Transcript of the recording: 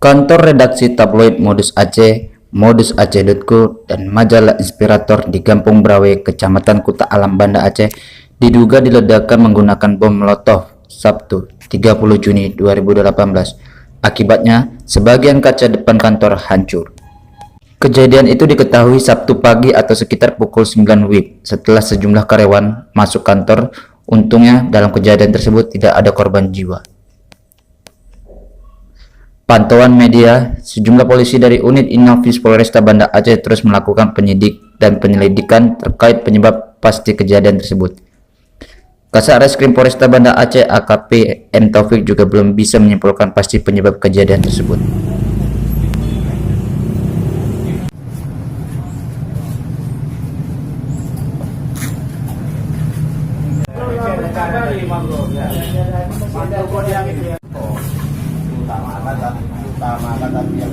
Kantor redaksi tabloid Modus Aceh, modusaceh.co, dan majalah Inspirator di Kampung Brawe, Kecamatan Kuta Alam, Banda Aceh diduga diledakkan menggunakan bom Molotov Sabtu 30 Juni 2018. Akibatnya, sebagian kaca depan kantor hancur. Kejadian itu diketahui Sabtu pagi atau sekitar pukul 9 WIB setelah sejumlah karyawan masuk kantor. Untungnya dalam kejadian tersebut tidak ada korban jiwa. Pantauan media, sejumlah polisi dari unit Inafis Polresta Banda Aceh terus melakukan penyidik dan penyelidikan terkait penyebab pasti kejadian tersebut. Kasat Reskrim Polresta Banda Aceh AKP M Taufik juga belum bisa menyimpulkan pasti penyebab kejadian tersebut. Utamakan tapi yang